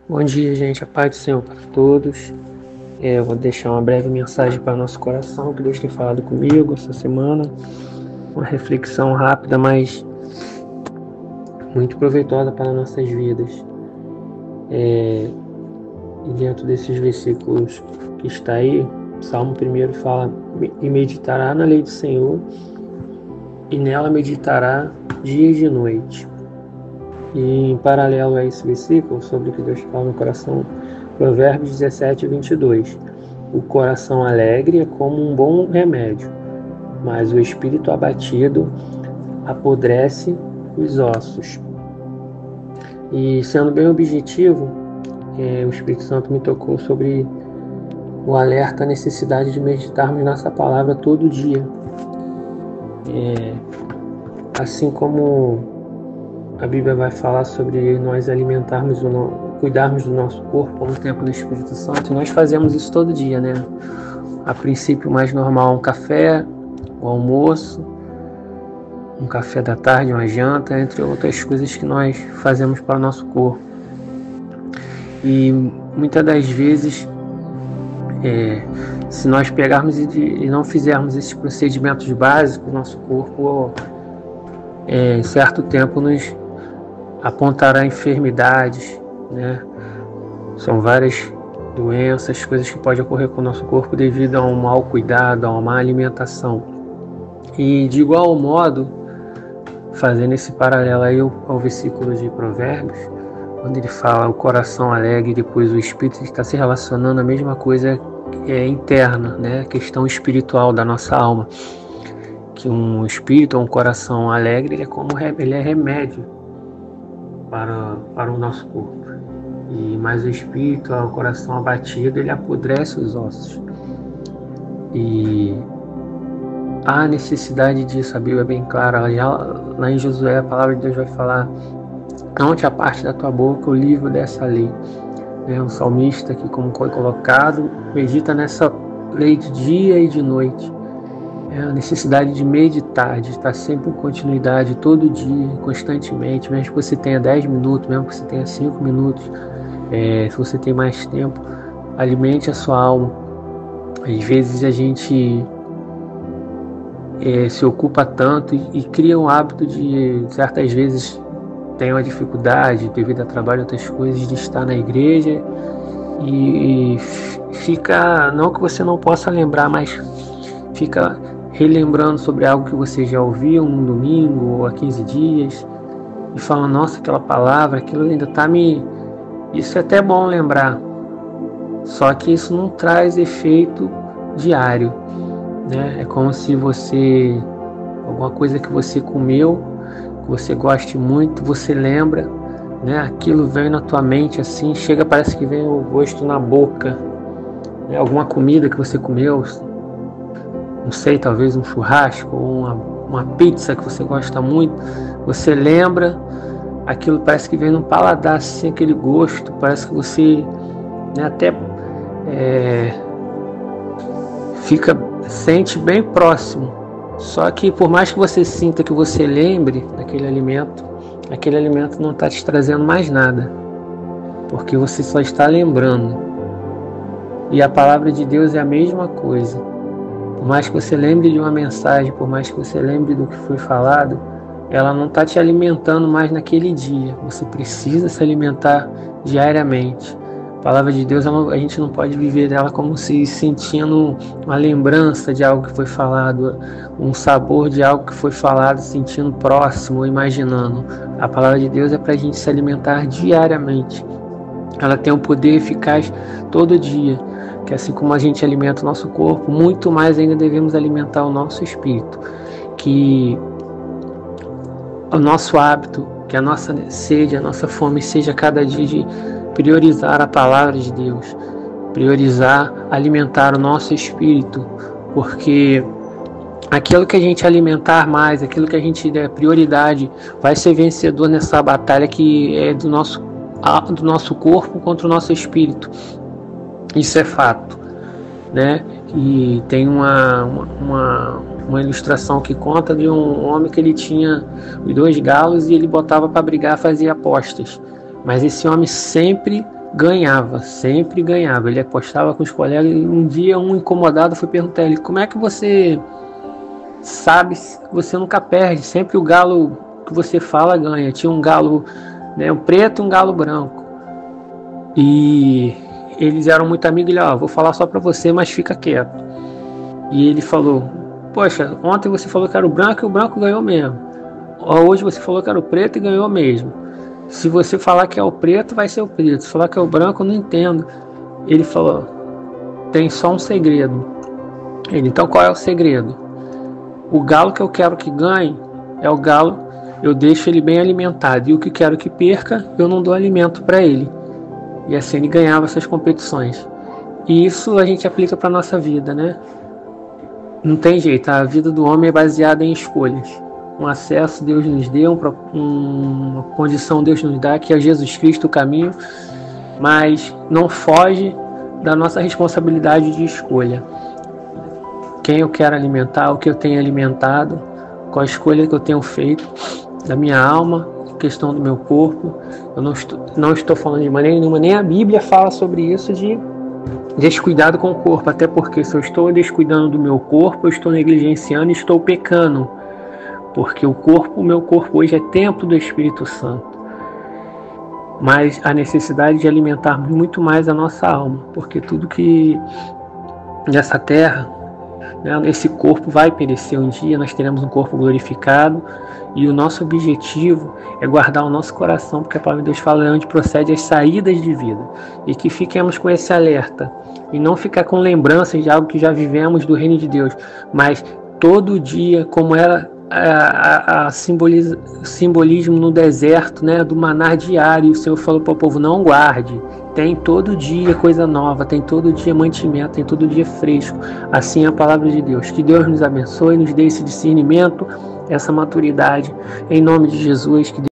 Bom dia, gente. A paz do Senhor para todos. Eu vou deixar uma breve mensagem para nosso coração, que Deus tem falado comigo essa semana. Uma reflexão rápida, mas muito proveitosa para nossas vidas. E dentro desses versículos que está aí, Salmo 1 fala: e meditará na lei do Senhor, e nela meditará dia e de noite. E em paralelo a esse versículo, sobre o que Deus fala no coração, Provérbios 17:22. O coração alegre é como um bom remédio, mas o espírito abatido apodrece os ossos. E sendo bem objetivo, o Espírito Santo me tocou sobre o alerta, a necessidade de meditarmos nessa palavra todo dia. Assim como a Bíblia vai falar sobre nós alimentarmos, cuidarmos do nosso corpo no tempo do Espírito Santo, e nós fazemos isso todo dia, né? A princípio, o mais normal é um café, um almoço, um café da tarde, uma janta, entre outras coisas que nós fazemos para o nosso corpo. E muitas das vezes, se nós pegarmos e não fizermos esses procedimentos básicos, o nosso corpo, em certo tempo, nos apontará enfermidades, né? São várias doenças, coisas que podem ocorrer com o nosso corpo devido a um mau cuidado, a uma má alimentação. E de igual modo, fazendo esse paralelo aí ao versículo de Provérbios, quando ele fala o coração alegre e depois o espírito, está se relacionando a mesma coisa interna, né? A questão espiritual da nossa alma. Que um espírito ou um coração alegre, ele é remédio para o nosso corpo. Mas o espírito, o coração abatido, ele apodrece os ossos. E há necessidade disso, a Bíblia é bem clara. Lá em Josué, a palavra de Deus vai falar: não te aparte da tua boca o livro dessa lei. O salmista, que como foi colocado, medita nessa lei de dia e de noite. A necessidade de meditar, de estar sempre em continuidade, todo dia, constantemente, mesmo que você tenha 10 minutos, mesmo que você tenha 5 minutos, se você tem mais tempo, alimente a sua alma. Às vezes a gente se ocupa tanto e cria um hábito de, certas vezes, tem uma dificuldade devido a trabalho e outras coisas, de estar na igreja e fica, não que você não possa lembrar, mas fica relembrando sobre algo que você já ouviu um domingo ou há 15 dias e falando: nossa, aquela palavra, aquilo ainda está me... Isso é até bom lembrar, só que isso não traz efeito diário, né? É como se alguma coisa que você comeu, que você goste muito, você lembra, né? Aquilo vem na tua mente assim, chega, parece que vem o gosto na boca, né? Alguma comida que você comeu, não sei, talvez um churrasco ou uma pizza que você gosta muito, você lembra, aquilo parece que vem no paladar, assim, aquele gosto, parece que você, né, até sente bem próximo. Só que por mais que você sinta, que você lembre daquele alimento, aquele alimento não está te trazendo mais nada, porque você só está lembrando. E a palavra de Deus é a mesma coisa. Por mais que você lembre de uma mensagem, por mais que você lembre do que foi falado, ela não está te alimentando mais naquele dia. Você precisa se alimentar diariamente. A palavra de Deus, a gente não pode viver ela como se sentindo uma lembrança de algo que foi falado, um sabor de algo que foi falado, sentindo próximo, imaginando. A palavra de Deus é para a gente se alimentar diariamente. Ela tem um poder eficaz todo dia, que assim como a gente alimenta o nosso corpo, muito mais ainda devemos alimentar o nosso espírito, que o nosso hábito, que a nossa sede, a nossa fome seja cada dia de priorizar a palavra de Deus, priorizar, alimentar o nosso espírito, porque aquilo que a gente alimentar mais, aquilo que a gente der prioridade, vai ser vencedor nessa batalha que é do nosso corpo contra o nosso espírito. Isso é fato, né? E tem uma ilustração que conta de um homem que ele tinha 2 galos e ele botava para brigar, fazia apostas. Mas esse homem sempre ganhava, sempre ganhava. Ele apostava com os colegas e um dia um incomodado foi perguntar a ele: como é que você sabe que você nunca perde? Sempre o galo que você fala ganha. Tinha um galo, né, um preto e um galo branco. E eles eram muito amigos. Ele: vou falar só para você, mas fica quieto. E ele falou: poxa, ontem você falou que era o branco e o branco ganhou mesmo. Hoje você falou que era o preto e ganhou mesmo. Se você falar que é o preto, vai ser o preto. Se falar que é o branco, eu não entendo. Ele falou: tem só um segredo. Ele: então qual é o segredo? O galo que eu quero que ganhe é o galo, eu deixo ele bem alimentado. E o que quero que perca, eu não dou alimento para ele. E assim ele ganhava essas competições. E isso a gente aplica para a nossa vida, né? Não tem jeito, a vida do homem é baseada em escolhas. Um acesso Deus nos deu, uma condição Deus nos dá, que é Jesus Cristo o caminho, mas não foge da nossa responsabilidade de escolha. Quem eu quero alimentar, o que eu tenho alimentado, qual a escolha que eu tenho feito da minha alma, questão do meu corpo. Eu não estou falando de maneira nenhuma, nem a Bíblia fala sobre isso, de descuidado com o corpo, até porque se eu estou descuidando do meu corpo, eu estou negligenciando e estou pecando, porque o meu corpo hoje é templo do Espírito Santo. Mas a necessidade de alimentar muito mais a nossa alma, porque tudo que nessa terra, né, esse corpo vai perecer um dia, nós teremos um corpo glorificado, e o nosso objetivo é guardar o nosso coração, porque a palavra de Deus fala onde procede as saídas de vida, e que fiquemos com esse alerta, e não ficar com lembranças de algo que já vivemos do reino de Deus, mas todo dia, como era simbolismo no deserto, né, do maná diário, o Senhor falou para o povo: não guarde, tem todo dia coisa nova, tem todo dia mantimento, tem todo dia fresco. Assim é a palavra de Deus. Que Deus nos abençoe, nos dê esse discernimento, essa maturidade, em nome de Jesus. Que